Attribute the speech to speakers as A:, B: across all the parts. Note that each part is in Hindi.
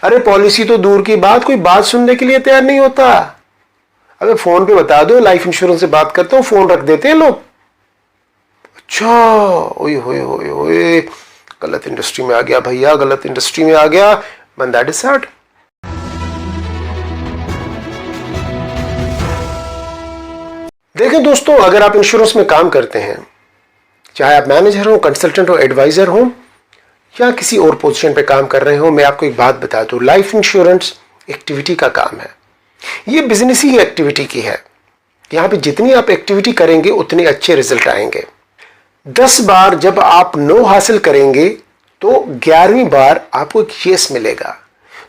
A: अरे पॉलिसी तो दूर की बात, कोई बात सुनने के लिए तैयार नहीं होता। अगर फोन पे बता दो लाइफ इंश्योरेंस से बात करता हूं, फोन रख देते हैं लोग। अच्छा, ओए होए होए होए, गलत इंडस्ट्री में आ गया भैया, गलत इंडस्ट्री में आ गया, बंदा डिसाइड। देखें दोस्तों, अगर आप इंश्योरेंस में काम करते हैं, चाहे आप मैनेजर हो, कंसल्टेंट हो, एडवाइजर हो, या किसी और पोजीशन पे काम कर रहे हो, मैं आपको एक बात बता दूं, लाइफ इंश्योरेंस एक्टिविटी का काम है। ये बिजनेस ही एक्टिविटी की है। यहां पे जितनी आप एक्टिविटी करेंगे उतने अच्छे रिजल्ट आएंगे। 10 बार जब आप नो हासिल करेंगे तो 11वीं बार आपको एक यस मिलेगा।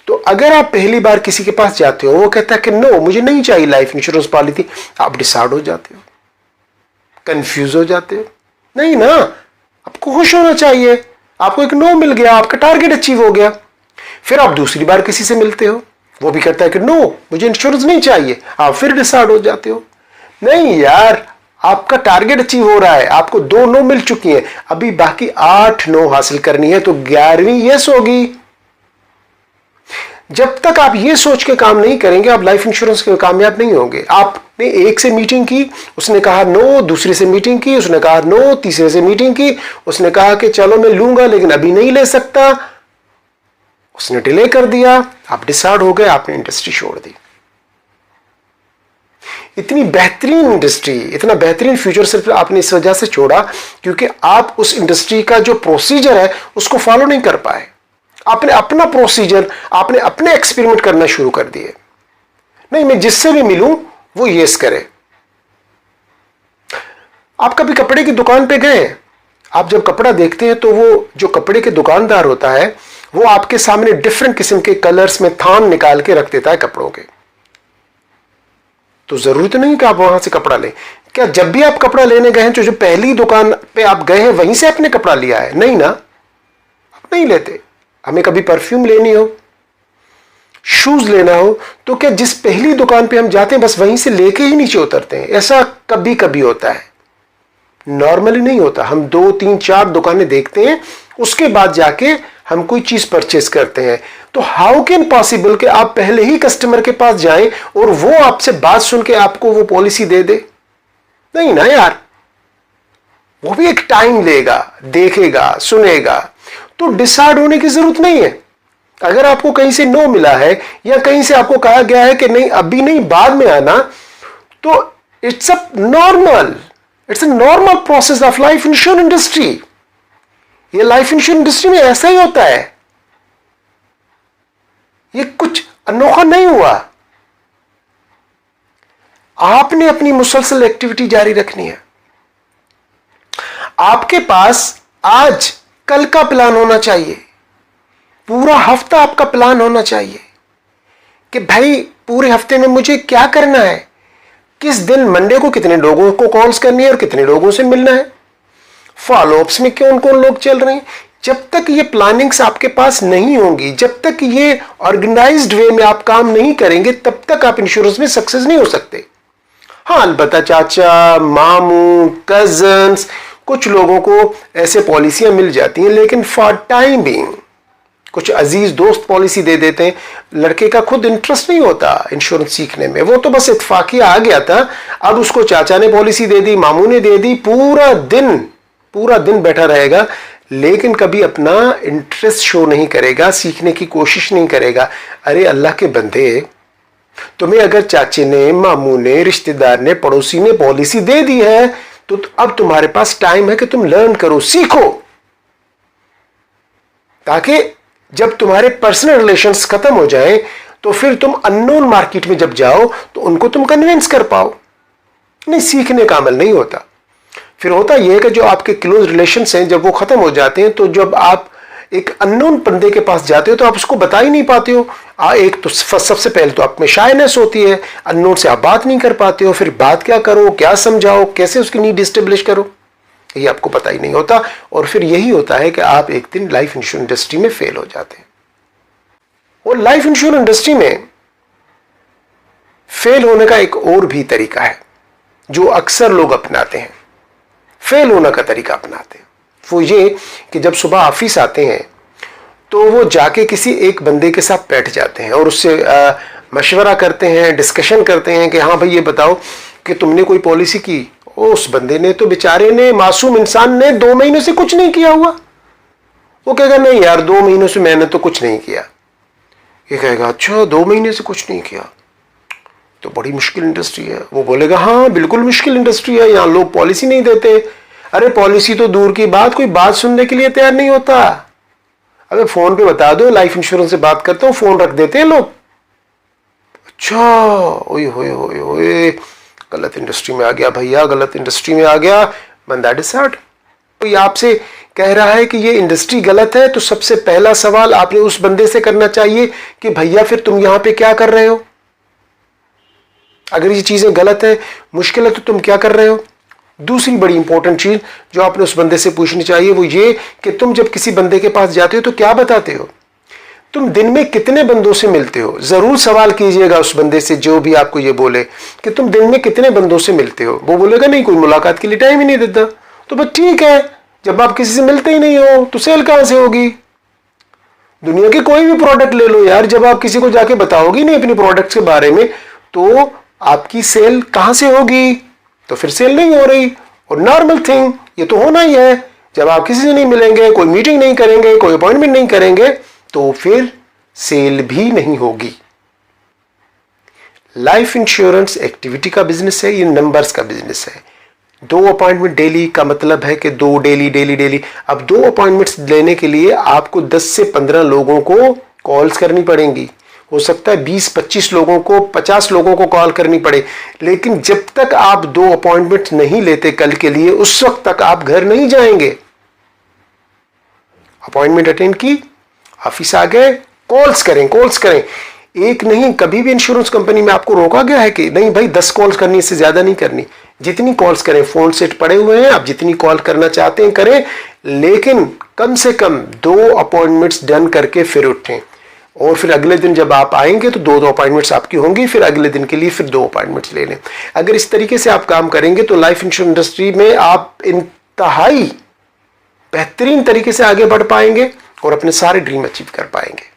A: तो अगर आप पहली बार किसी के पास जाते हो, वो कहता है कि नो मुझे नहीं चाहिए लाइफ इंश्योरेंस पॉलिसी, आप डिसाइड हो जाते हो, कंफ्यूज हो जाते हो। नहीं ना, आपको खुश होना चाहिए, आपको एक नो मिल गया, आपका टारगेट अचीव हो गया। फिर आप दूसरी बार किसी से मिलते हो, वो भी कहता है कि नो मुझे इंश्योरेंस नहीं चाहिए, आप फिर डिसाइड हो जाते हो। नहीं यार, आपका टारगेट अचीव हो रहा है, आपको 2 नो मिल चुकी हैं, अभी बाकी 8 नो हासिल करनी है, तो 11वीं यस होगी। जब तक आप ये सोच के काम नहीं करेंगे, आप लाइफ इंश्योरेंस के कामयाब नहीं होंगे। आपने एक से मीटिंग की, उसने कहा नो, दूसरे से मीटिंग की, उसने कहा नो, तीसरे से मीटिंग की, उसने कहा कि चलो मैं लूंगा लेकिन अभी नहीं ले सकता, उसने डिले कर दिया, आप डिसाइड हो गए, आपने इंडस्ट्री छोड़ दी। इतनी बेहतरीन इंडस्ट्री, इतना बेहतरीन फ्यूचर सिर्फ आपने इस वजह से छोड़ा क्योंकि आप उस इंडस्ट्री का जो प्रोसीजर है उसको फॉलो नहीं कर पाए। आपने अपना प्रोसीजर, आपने अपने एक्सपेरिमेंट करना शुरू कर दिए। नहीं, मैं जिससे भी मिलूं वो यस करे। आप कभी कपड़े की दुकान पे गए, आप जब कपड़ा देखते हैं तो वो जो कपड़े के दुकानदार होता है वो आपके सामने डिफरेंट किस्म के कलर्स में थान निकाल के रख देता है कपड़ों के। तो जरूरत नहीं कि आप वहां से कपड़ा लें। क्या जब भी आप कपड़ा लेने गए हैं तो जो पहली दुकान पे आप गए हैं वहीं से आपने कपड़ा लिया है? नहीं ना, आप नहीं लेते। हमें कभी परफ्यूम लेनी हो, शूज लेना हो, तो क्या जिस पहली दुकान पे हम जाते हैं बस वहीं से लेके ही नीचे उतरते हैं? ऐसा कभी कभी होता है, नॉर्मली नहीं होता। हम 2, 3, 4 दुकानें देखते हैं, उसके बाद जाके हम कोई चीज परचेस करते हैं। तो हाउ कैन पॉसिबल कि आप पहले ही कस्टमर के पास जाएं और वो आपसे बात सुन के आपको वो पॉलिसी दे दे? नहीं ना यार, वो भी एक टाइम लेगा, देखेगा, सुनेगा। तो डिसाइड होने की जरूरत नहीं है। अगर आपको कहीं से नो मिला है या कहीं से आपको कहा गया है कि नहीं अभी नहीं बाद में आना, तो it's a normal process of life insurance industry. ये लाइफ इंश्योरेंस इंडस्ट्री में ऐसा ही होता है, ये कुछ अनोखा नहीं हुआ। आपने अपनी मुसलसल एक्टिविटी जारी रखनी है। आपके पास आज कल का प्लान होना चाहिए, पूरा हफ्ता आपका प्लान होना चाहिए कि भाई पूरे हफ्ते में मुझे क्या करना है, किस दिन मंडे को कितने लोगों को कॉल्स करनी है और कितने लोगों से मिलना है, फॉलोअप्स में कौन कौन लोग चल रहे हैं। जब तक ये प्लानिंग्स आपके पास नहीं होंगी, जब तक ये ऑर्गेनाइज्ड वे में आप काम नहीं करेंगे, तब तक आप इंश्योरेंस में सक्सेस नहीं हो सकते। हाँ, अलबत्ता चाचा, मामू, कजन्स, कुछ लोगों को ऐसे पॉलिसियां मिल जाती हैं, लेकिन फॉर टाइम बीइंग कुछ अजीज दोस्त पॉलिसी दे देते हैं। लड़के का खुद इंटरेस्ट नहीं होता इंश्योरेंस सीखने में, वो तो बस इत्तेफाकिया आ गया था, अब उसको चाचा ने पॉलिसी दे दी, मामू ने दे दी, पूरा दिन बैठा रहेगा, लेकिन कभी अपना इंटरेस्ट शो नहीं करेगा, सीखने की कोशिश नहीं करेगा। अरे अल्लाह के बंदे, तुम्हें अगर चाचे ने, मामू ने, रिश्तेदार ने, पड़ोसी ने पॉलिसी दे दी है तो अब तुम्हारे पास टाइम है कि तुम लर्न करो, सीखो, ताकि जब तुम्हारे पर्सनल रिलेशंस खत्म हो जाएं तो फिर तुम अननोन मार्केट में जब जाओ तो उनको तुम कन्विंस कर पाओ। नहीं, सीखने का अमल नहीं होता। फिर होता यह है कि जो आपके क्लोज रिलेशंस हैं जब वो खत्म हो जाते हैं, तो जब आप एक अननोन बंदे के पास जाते हो तो आप उसको बता ही नहीं पाते हो। एक तो सबसे पहले तो आप में शायनेस होती है, अननोन से आप बात नहीं कर पाते हो, फिर बात क्या करो, क्या समझाओ, कैसे उसकी नीड एस्टेब्लिश करो, ये आपको पता ही नहीं होता। और फिर यही होता है कि आप एक दिन लाइफ इंश्योरेंस इंडस्ट्री में फेल हो जाते हैं। और लाइफ इंश्योरेंस इंडस्ट्री में फेल होने का एक और भी तरीका है जो अक्सर लोग अपनाते हैं, फेल होने का तरीका अपनाते हैं। वो ये कि जब सुबह ऑफिस आते हैं तो वो जाके किसी एक बंदे के साथ बैठ जाते हैं और उससे मशवरा करते हैं, डिस्कशन करते हैं कि हाँ भाई ये बताओ कि तुमने कोई पॉलिसी की। उस बंदे ने तो, बेचारे ने, मासूम इंसान ने 2 महीनों से कुछ नहीं किया हुआ। वो कहेगा नहीं यार 2 महीनों से मैंने तो कुछ नहीं किया। ये कहेगा अच्छा 2 महीने से कुछ नहीं किया तो बड़ी मुश्किल इंडस्ट्री है। वो बोलेगा हाँ बिल्कुल मुश्किल इंडस्ट्री है, यहाँ लोग पॉलिसी नहीं देते। अरे पॉलिसी तो दूर की बात, कोई बात सुनने के लिए तैयार नहीं होता। अगर फोन पे बता दो लाइफ इंश्योरेंस से बात करते हो, फोन रख देते हैं लोग। अच्छा ओए होए होए होए, गलत इंडस्ट्री में आ गया भैया, गलत इंडस्ट्री में आ गया, बंदा डिसहार्ट। कोई आपसे कह रहा है कि ये इंडस्ट्री गलत है, तो सबसे पहला सवाल आपने उस बंदे से करना चाहिए कि भैया फिर तुम यहां पे क्या कर रहे हो? अगर ये चीजें गलत है, मुश्किल है, तो तुम क्या कर रहे हो? दूसरी बड़ी इंपॉर्टेंट चीज जो आपने उस बंदे से पूछनी चाहिए वो ये कि तुम जब किसी बंदे के पास जाते हो तो क्या बताते हो? तुम दिन में कितने बंदों से मिलते हो? जरूर सवाल कीजिएगा उस बंदे से जो भी आपको ये बोले कि तुम दिन में कितने बंदों से मिलते हो। वो बोलेगा नहीं, कोई मुलाकात के लिए टाइम ही नहीं देता। तो बस ठीक है, जब आप किसी से मिलते ही नहीं हो तो सेल कहां से होगी? दुनिया के कोई भी प्रोडक्ट ले लो यार, जब आप किसी को जाके बताओगी नहीं अपने प्रोडक्ट के बारे में तो आपकी सेल कहां से होगी? तो फिर सेल नहीं हो रही। और नॉर्मल थिंग ये तो होना ही है, जब आप किसी से नहीं मिलेंगे, कोई मीटिंग नहीं करेंगे, कोई अपॉइंटमेंट नहीं करेंगे तो फिर सेल भी नहीं होगी। लाइफ इंश्योरेंस एक्टिविटी का बिजनेस है, ये नंबर्स का बिजनेस है। 2 अपॉइंटमेंट डेली का मतलब है कि 2 डेली। अब 2 अपॉइंटमेंट्स लेने के लिए आपको 10 से 15 लोगों को कॉल्स करनी पड़ेंगी। हो सकता है 20-25 लोगों को, 50 लोगों को कॉल करनी पड़े, लेकिन जब तक आप 2 अपॉइंटमेंट नहीं लेते कल के लिए, उस वक्त तक आप घर नहीं जाएंगे। अपॉइंटमेंट अटेंड की, ऑफिस आ गए, कॉल्स करें। एक नहीं, कभी भी इंश्योरेंस कंपनी में आपको रोका गया है कि नहीं भाई 10 कॉल्स करनी, इससे ज्यादा नहीं करनी। जितनी कॉल्स करें, फोन सेट पड़े हुए हैं, आप जितनी कॉल करना चाहते हैं करें, लेकिन कम से कम 2 अपॉइंटमेंट्स डन करके फिर उठें। और फिर अगले दिन जब आप आएंगे तो 2 अपॉइंटमेंट्स आपकी होंगी, फिर अगले दिन के लिए फिर 2 अपॉइंटमेंट्स ले लें। अगर इस तरीके से आप काम करेंगे तो लाइफ इंश्योरेंस इंडस्ट्री में आप इंतहाई बेहतरीन तरीके से आगे बढ़ पाएंगे और अपने सारे ड्रीम अचीव कर पाएंगे।